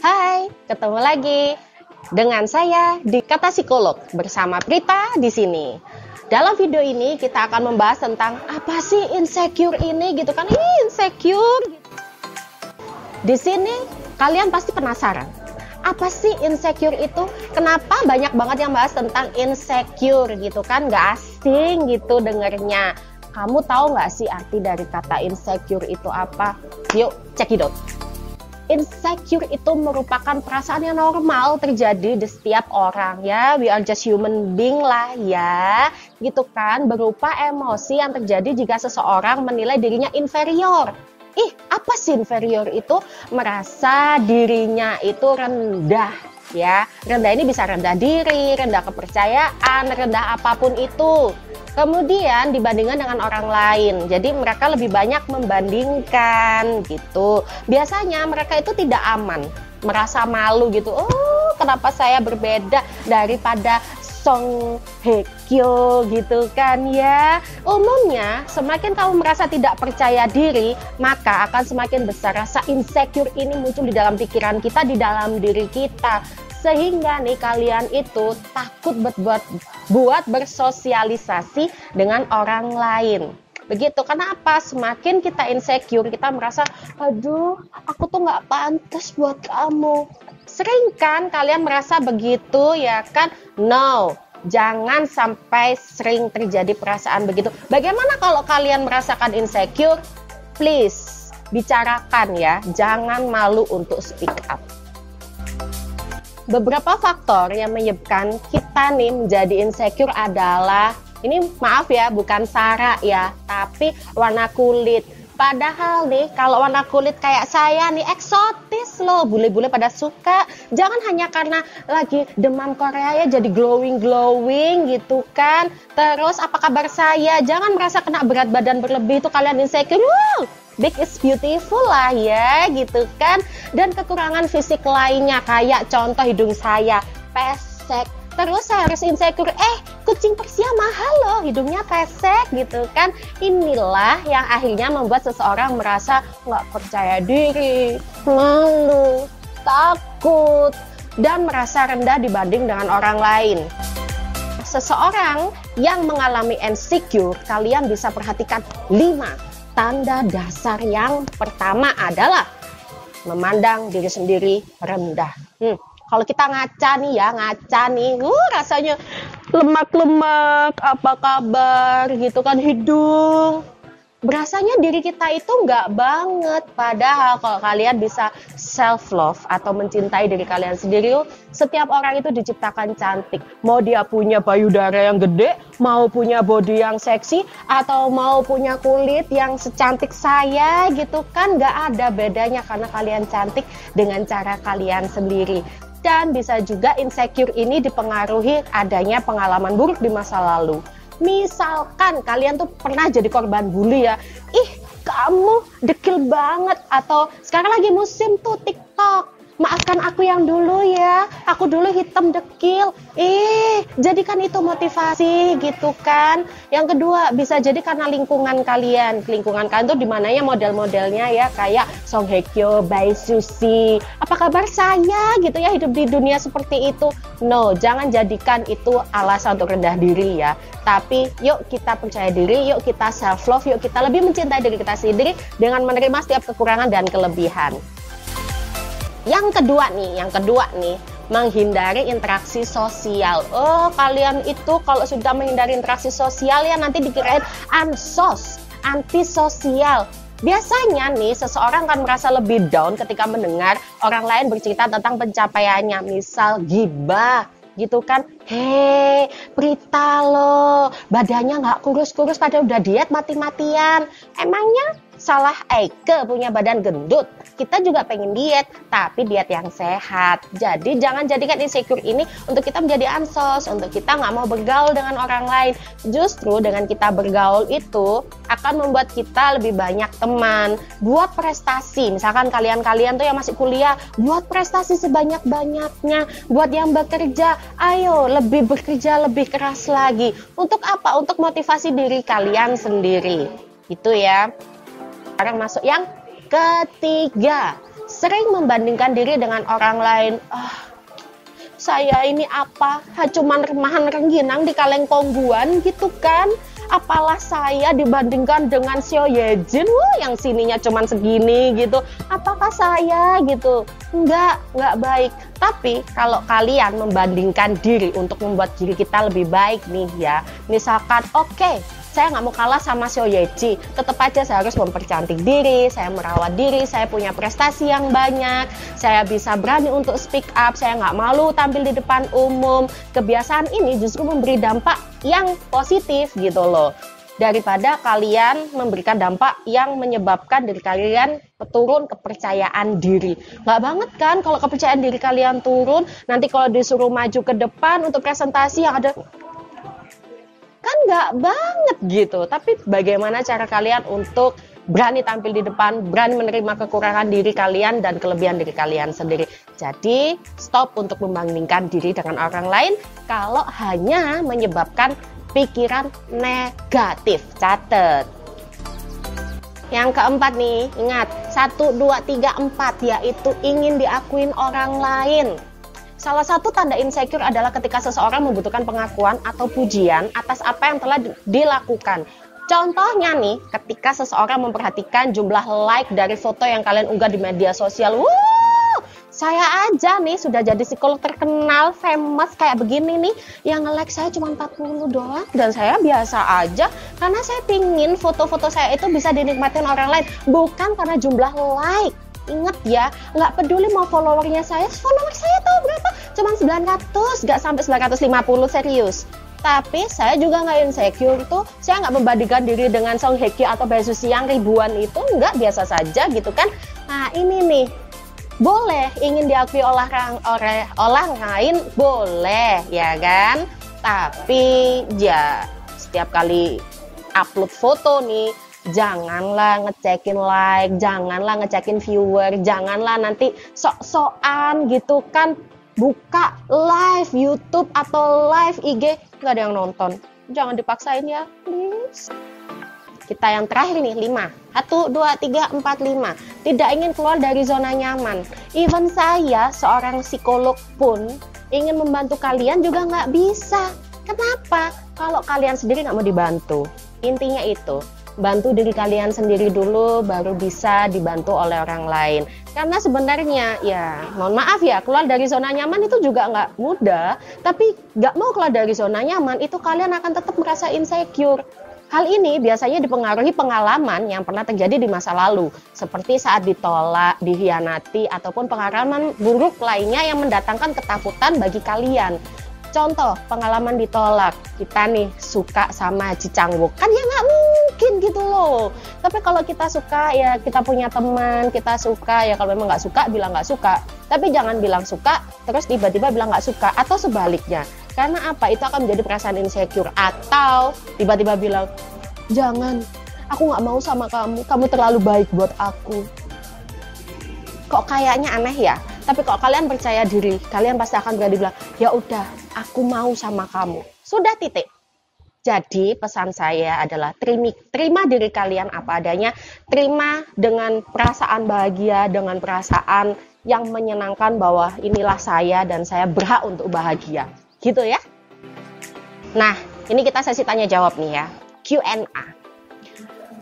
Hai, ketemu lagi dengan saya di Kata Psikolog bersama Prita di sini. Dalam video ini kita akan membahas tentang apa sih insecure ini gitu kan? Insecure. Di sini kalian pasti penasaran. Apa sih insecure itu? Kenapa banyak banget yang bahas tentang insecure gitu kan? Gak asing gitu dengernya. Kamu tahu gak sih arti dari kata insecure itu apa? Yuk, cekidot. Insecure itu merupakan perasaan yang normal terjadi di setiap orang ya. We are just human being lah ya. Gitu kan, berupa emosi yang terjadi jika seseorang menilai dirinya inferior. Apa sih inferior itu? Merasa dirinya itu rendah ya. Rendah ini bisa rendah diri, rendah kepercayaan, rendah apapun itu. Kemudian dibandingkan dengan orang lain. Jadi mereka lebih banyak membandingkan gitu. Biasanya mereka itu tidak aman, merasa malu gitu. Oh, kenapa saya berbeda daripada Song Hye Kyo gitu kan ya. Umumnya semakin kamu merasa tidak percaya diri, maka akan semakin besar rasa insecure ini muncul di dalam pikiran kita, di dalam diri kita. Sehingga nih kalian itu takut buat bersosialisasi dengan orang lain. Begitu, kenapa? Semakin kita insecure, kita merasa, aduh, aku tuh nggak pantas buat kamu. Sering kan kalian merasa begitu ya kan? No, jangan sampai sering terjadi perasaan begitu. Bagaimana kalau kalian merasakan insecure? Please, bicarakan ya, jangan malu untuk speak up. Beberapa faktor yang menyebabkan kita nih menjadi insecure adalah, ini maaf ya, bukan sara ya, tapi warna kulit. Padahal nih, kalau warna kulit kayak saya nih eksotis loh, bule-bule pada suka. Jangan hanya karena lagi demam Korea ya jadi glowing gitu kan. Terus apa kabar saya? Jangan merasa kena berat badan berlebih itu kalian insecure. Big is beautiful lah ya gitu kan. Dan kekurangan fisik lainnya kayak contoh hidung saya pesek. Terus saya harus insecure, kucing Persia mahal loh, hidungnya pesek gitu kan. Inilah yang akhirnya membuat seseorang merasa nggak percaya diri, malu, takut, dan merasa rendah dibanding dengan orang lain. Seseorang yang mengalami insecure, kalian bisa perhatikan 5 tanda dasar. Yang pertama adalah memandang diri sendiri rendah. Kalau kita ngaca nih, rasanya lemak-lemak, apa kabar gitu kan, hidung. Berasanya diri kita itu nggak banget. Padahal kalau kalian bisa self-love atau mencintai diri kalian sendiri, setiap orang itu diciptakan cantik. Mau dia punya payudara yang gede, mau punya body yang seksi, atau mau punya kulit yang secantik saya gitu kan, nggak ada bedanya karena kalian cantik dengan cara kalian sendiri. Dan bisa juga insecure ini dipengaruhi adanya pengalaman buruk di masa lalu. Misalkan kalian tuh pernah jadi korban bully ya. Kamu dekil banget. Atau sekarang lagi musim tuh TikTok. Maafkan aku yang dulu ya. Aku dulu hitam dekil. Jadikan itu motivasi gitu kan. Yang kedua, bisa jadi karena lingkungan kalian. Lingkungan kalian tuh dimananya model-modelnya ya. Kayak Song Hye Kyo, Bae Suzy. Apa kabar saya gitu ya, hidup di dunia seperti itu. No, jangan jadikan itu alasan untuk rendah diri ya. Tapi yuk kita percaya diri, yuk kita self-love, yuk kita lebih mencintai diri kita sendiri dengan menerima setiap kekurangan dan kelebihan. Yang kedua nih, menghindari interaksi sosial. Kalian itu kalau sudah menghindari interaksi sosial ya nanti dikirain antisosial. Biasanya nih seseorang kan merasa lebih down ketika mendengar orang lain bercerita tentang pencapaiannya. Misal gibah gitu kan, Prita loh, badannya nggak kurus-kurus padahal udah diet mati-matian. Emangnya salah Eike punya badan gendut? Kita juga pengen diet, tapi diet yang sehat. Jadi jangan jadikan insecure ini untuk kita menjadi ansos, untuk kita nggak mau bergaul dengan orang lain. Justru dengan kita bergaul itu akan membuat kita lebih banyak teman. Buat prestasi, misalkan kalian-kalian tuh yang masih kuliah, buat prestasi sebanyak-banyaknya. Buat yang bekerja, ayo lebih bekerja lebih keras lagi. Untuk apa? Untuk motivasi diri kalian sendiri. Itu ya. Sekarang masuk yang ketiga, sering membandingkan diri dengan orang lain. Saya ini apa? Cuman remahan rengginang di kaleng kongguan gitu kan? Apalah saya dibandingkan dengan Seo Ye-jin, yang sininya cuman segini gitu. Apakah saya gitu? Enggak baik. Tapi kalau kalian membandingkan diri untuk membuat diri kita lebih baik nih ya. Misalkan, oke, saya nggak mau kalah sama Seo Ye-ji, tetap aja saya harus mempercantik diri, saya merawat diri, saya punya prestasi yang banyak, saya bisa berani untuk speak up, saya nggak malu tampil di depan umum. Kebiasaan ini justru memberi dampak yang positif gitu loh, daripada kalian memberikan dampak yang menyebabkan diri kalian turun kepercayaan diri. Nggak banget kan kalau kepercayaan diri kalian turun, nanti kalau disuruh maju ke depan untuk presentasi yang ada, kan nggak banget gitu. Tapi bagaimana cara kalian untuk berani tampil di depan, berani menerima kekurangan diri kalian dan kelebihan diri kalian sendiri. Jadi stop untuk membandingkan diri dengan orang lain kalau hanya menyebabkan pikiran negatif. Catet. Yang keempat nih, ingat 1, 2, 3, 4, yaitu ingin diakuin orang lain. Salah satu tanda insecure adalah ketika seseorang membutuhkan pengakuan atau pujian atas apa yang telah dilakukan. Contohnya nih, ketika seseorang memperhatikan jumlah like dari foto yang kalian unggah di media sosial. Saya aja nih sudah jadi psikolog terkenal, famous kayak begini nih, yang nge-like saya cuma 40 doang dan saya biasa aja karena saya pingin foto-foto saya itu bisa dinikmatin orang lain, bukan karena jumlah like. Ingat ya, nggak peduli mau followernya follower saya tahu berapa, cuma 900, nggak sampai 950, serius. Tapi saya juga nggak insecure tuh, saya nggak membandingkan diri dengan Song Hye Kyo atau Bae Suzy yang ribuan itu, nggak, biasa saja gitu kan. Nah ini nih, boleh ingin diakui oleh orang lain, boleh ya kan, tapi ya setiap kali upload foto nih, janganlah ngecekin like, janganlah ngecekin viewer, janganlah nanti sok-sokan gitu kan, buka live YouTube atau live IG nggak ada yang nonton. Jangan dipaksain ya, please. Kita yang terakhir nih, 5. 1, 2, 3, 4, 5. Tidak ingin keluar dari zona nyaman. Even saya, seorang psikolog pun, ingin membantu kalian juga nggak bisa. Kenapa? Kalau kalian sendiri nggak mau dibantu. Intinya itu, bantu diri kalian sendiri dulu, baru bisa dibantu oleh orang lain. Karena sebenarnya, ya mohon maaf ya, keluar dari zona nyaman itu juga nggak mudah. Tapi nggak mau keluar dari zona nyaman, itu kalian akan tetap merasa insecure. Hal ini biasanya dipengaruhi pengalaman yang pernah terjadi di masa lalu, seperti saat ditolak, dihianati, ataupun pengalaman buruk lainnya yang mendatangkan ketakutan bagi kalian. Contoh, pengalaman ditolak, kita nih suka sama Ji Chang-wook, kan ya nggak mungkin gitu loh. Tapi kalau kita suka, ya kita punya teman, kita suka, ya kalau memang nggak suka, bilang nggak suka. Tapi jangan bilang suka, terus tiba-tiba bilang nggak suka, atau sebaliknya. Karena apa? Itu akan menjadi perasaan insecure. Atau tiba-tiba bilang, jangan, aku nggak mau sama kamu terlalu baik buat aku. Kok kayaknya aneh ya? Tapi kalau kalian percaya diri, kalian pasti akan berani bilang, ya udah, aku mau sama kamu. Sudah, titik. Jadi pesan saya adalah terima diri kalian apa adanya, terima dengan perasaan bahagia, dengan perasaan yang menyenangkan bahwa inilah saya dan saya berhak untuk bahagia. Gitu ya. Nah, ini kita sesi tanya jawab nih ya. Q&A.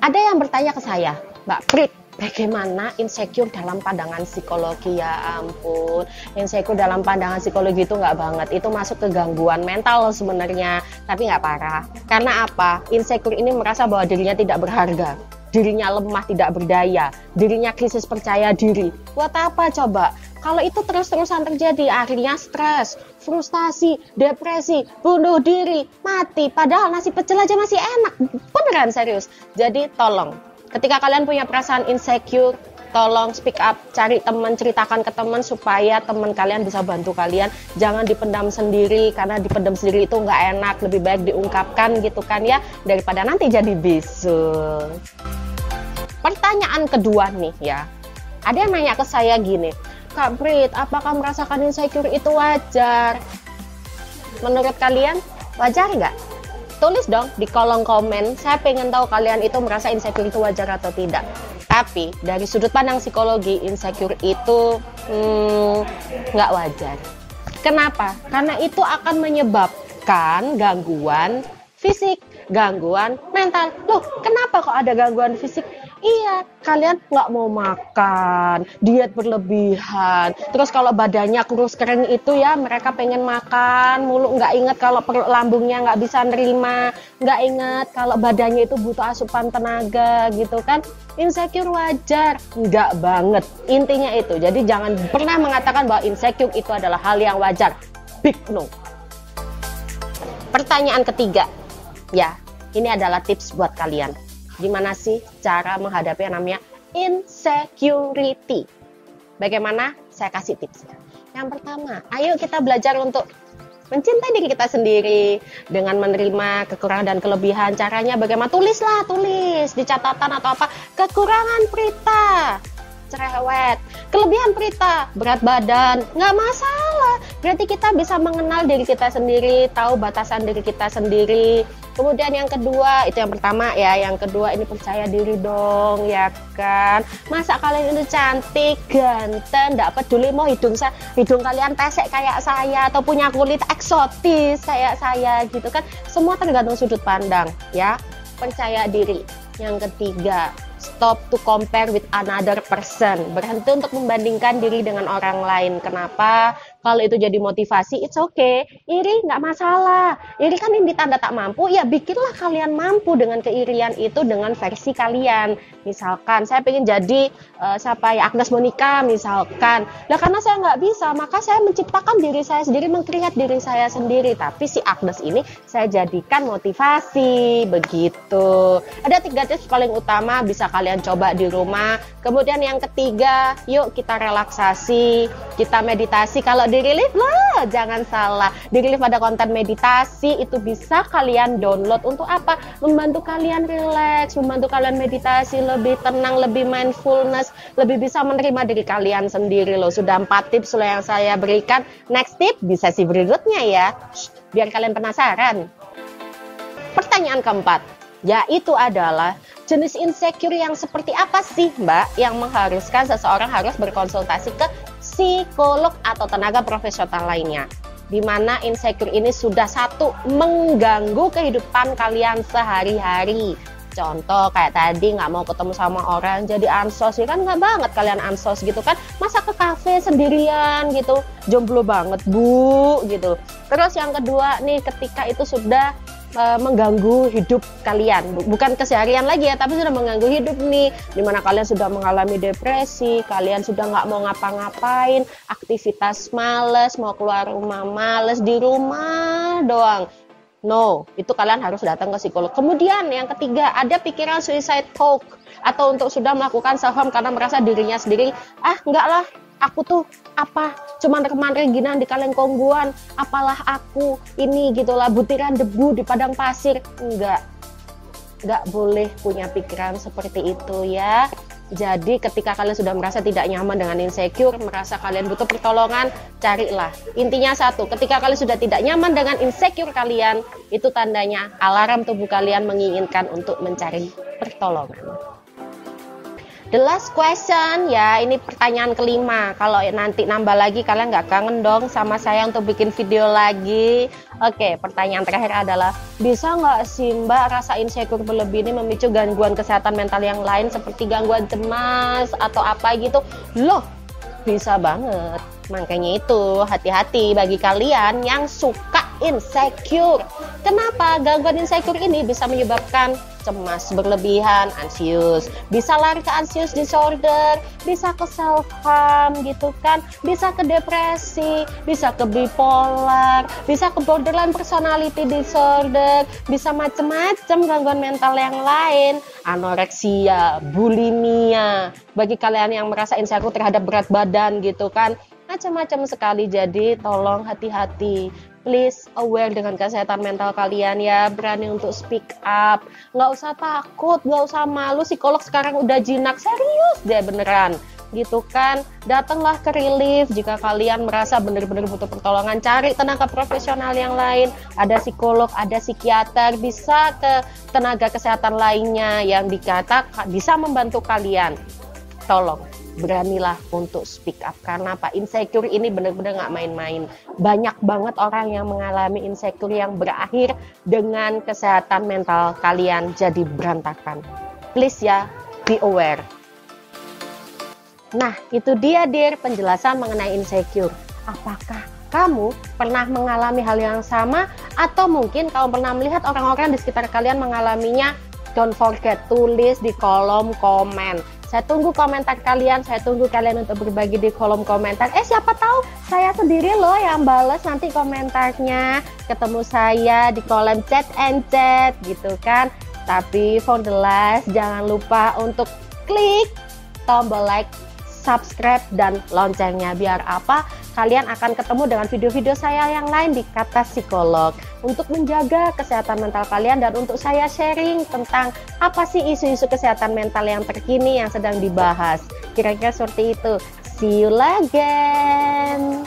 Ada yang bertanya ke saya, Mbak Prit, bagaimana insecure dalam pandangan psikologi? Ya ampun, insecure dalam pandangan psikologi itu nggak banget. Itu masuk ke gangguan mental sebenarnya, tapi nggak parah. Karena apa? Insecure ini merasa bahwa dirinya tidak berharga, dirinya lemah, tidak berdaya, dirinya krisis percaya diri. Buat apa coba? Kalau itu terus-terusan terjadi, akhirnya stres, frustasi, depresi, bunuh diri, mati. Padahal nasi pecel aja masih enak. Beneran serius. Jadi tolong, ketika kalian punya perasaan insecure, tolong speak up, cari teman, ceritakan ke teman supaya teman kalian bisa bantu kalian. Jangan dipendam sendiri, karena dipendam sendiri itu nggak enak. Lebih baik diungkapkan gitu kan ya, daripada nanti jadi bisul. Pertanyaan kedua nih ya, ada yang nanya ke saya gini, Kak Brit, apakah merasakan insecure itu wajar? Menurut kalian wajar nggak? Tulis dong di kolom komen, saya pengen tahu kalian itu merasa insecure itu wajar atau tidak. Tapi dari sudut pandang psikologi, insecure itu nggak wajar. Kenapa? Karena itu akan menyebabkan gangguan fisik, gangguan mental. Loh, kenapa kok ada gangguan fisik? Iya, kalian nggak mau makan, diet berlebihan. Terus kalau badannya kurus kering itu ya, mereka pengen makan mulu, nggak inget kalau perut lambungnya nggak bisa nerima, nggak inget kalau badannya itu butuh asupan tenaga gitu kan. Insecure wajar? Nggak banget. Intinya itu. Jadi jangan pernah mengatakan bahwa insecure itu adalah hal yang wajar. Big no. Pertanyaan ketiga, ya, ini adalah tips buat kalian. Gimana sih cara menghadapi yang namanya insecurity? Bagaimana? Saya kasih tipsnya. Yang pertama, ayo kita belajar untuk mencintai diri kita sendiri dengan menerima kekurangan dan kelebihan. Caranya bagaimana? Tulis di catatan atau apa. Kekurangan Prita, cerewet. Kelebihan Prita, berat badan. Nggak masalah. Berarti kita bisa mengenal diri kita sendiri, tahu batasan diri kita sendiri. Kemudian yang kedua, itu yang pertama ya. Yang kedua ini percaya diri dong, ya kan. Masa kalian itu cantik, ganteng, nggak peduli mau hidung kalian pesek kayak saya atau punya kulit eksotis kayak saya gitu kan. Semua tergantung sudut pandang ya. Percaya diri. Yang ketiga, stop to compare with another person. Berhenti untuk membandingkan diri dengan orang lain. Kenapa? Kalau itu jadi motivasi, it's okay. Iri nggak masalah. Iri kan ini tanda tak mampu, ya bikinlah kalian mampu dengan keirian itu dengan versi kalian. Misalkan saya pengen jadi Agnes Monica misalkan. Nah karena saya nggak bisa, maka saya menciptakan diri saya sendiri, mengkreat diri saya sendiri. Tapi si Agnes ini saya jadikan motivasi, begitu. Ada 3 tips paling utama bisa kalian coba di rumah. Kemudian yang ketiga, yuk kita relaksasi, kita meditasi. Kalau di Relief loh, jangan salah. Di Relief ada konten meditasi, itu bisa kalian download untuk apa? Membantu kalian relax, membantu kalian meditasi lebih tenang, lebih mindfulness, lebih bisa menerima diri kalian sendiri loh. Sudah 4 tips loh yang saya berikan. Next tip di sesi berikutnya ya. Biar kalian penasaran. Pertanyaan keempat, yaitu adalah jenis insecure yang seperti apa sih Mbak yang mengharuskan seseorang harus berkonsultasi ke psikolog atau tenaga profesional lainnya, di mana insecure ini sudah satu mengganggu kehidupan kalian sehari-hari. Contoh kayak tadi nggak mau ketemu sama orang jadi ansos, ya kan nggak banget kalian ansos gitu kan, masa ke kafe sendirian gitu, jomblo banget bu gitu. Terus yang kedua nih, ketika itu sudah mengganggu hidup kalian, bukan keseharian lagi ya, tapi sudah mengganggu hidup nih, dimana kalian sudah mengalami depresi, kalian sudah nggak mau ngapa-ngapain, aktivitas males, mau keluar rumah males, di rumah doang. No, itu kalian harus datang ke psikolog. Kemudian yang ketiga, ada pikiran suicide thought atau untuk sudah melakukan self harm karena merasa dirinya sendiri, enggak lah, aku tuh apa, cuman remaja ginan di kaleng kongguan, apalah aku ini gitulah, butiran debu di padang pasir. Enggak boleh punya pikiran seperti itu ya. Jadi ketika kalian sudah merasa tidak nyaman dengan insecure, merasa kalian butuh pertolongan, carilah. Intinya satu, ketika kalian sudah tidak nyaman dengan insecure kalian, itu tandanya alarm tubuh kalian menginginkan untuk mencari pertolongan. The last question ya, ini pertanyaan kelima. Kalau nanti nambah lagi kalian nggak kangen dong sama saya untuk bikin video lagi. Oke, pertanyaan terakhir adalah, bisa nggak sih Mbak rasa insecure berlebih ini memicu gangguan kesehatan mental yang lain seperti gangguan cemas atau apa gitu? Loh, bisa banget. Makanya itu hati-hati bagi kalian yang suka insecure. Kenapa? Gangguan insecure ini bisa menyebabkan cemas berlebihan, anxious, bisa lari ke anxious disorder, bisa ke self harm gitu kan, bisa ke depresi, bisa ke bipolar, bisa ke borderline personality disorder, bisa macam-macam gangguan mental yang lain, anoreksia, bulimia. Bagi kalian yang merasa insecure terhadap berat badan gitu kan, macam-macam sekali. Jadi tolong hati-hati, please aware dengan kesehatan mental kalian ya, berani untuk speak up, nggak usah takut, nggak usah malu. Psikolog sekarang udah jinak, serius deh beneran. gitu kan. Datanglah ke relief jika kalian merasa benar-benar butuh pertolongan. Cari tenaga profesional yang lain, ada psikolog, ada psikiater, bisa ke tenaga kesehatan lainnya yang bisa membantu kalian. Tolong beranilah untuk speak up, karena Pak, insecure ini benar-benar nggak main-main. Banyak banget orang yang mengalami insecure yang berakhir dengan kesehatan mental kalian jadi berantakan. Please ya, be aware. Nah, itu dia dear penjelasan mengenai insecure. Apakah kamu pernah mengalami hal yang sama, atau mungkin kamu pernah melihat orang-orang di sekitar kalian mengalaminya? Don't forget, tulis di kolom komen. Saya tunggu komentar kalian, saya tunggu kalian untuk berbagi di kolom komentar. Siapa tahu saya sendiri loh yang balas nanti komentarnya. Ketemu saya di kolom chat and chat gitu kan. Tapi for the last, jangan lupa untuk klik tombol like, subscribe, dan loncengnya. Biar apa? Kalian akan ketemu dengan video-video saya yang lain di Kata Psikolog untuk menjaga kesehatan mental kalian dan untuk saya sharing tentang apa sih isu-isu kesehatan mental yang terkini yang sedang dibahas. Kira-kira seperti itu. See you again.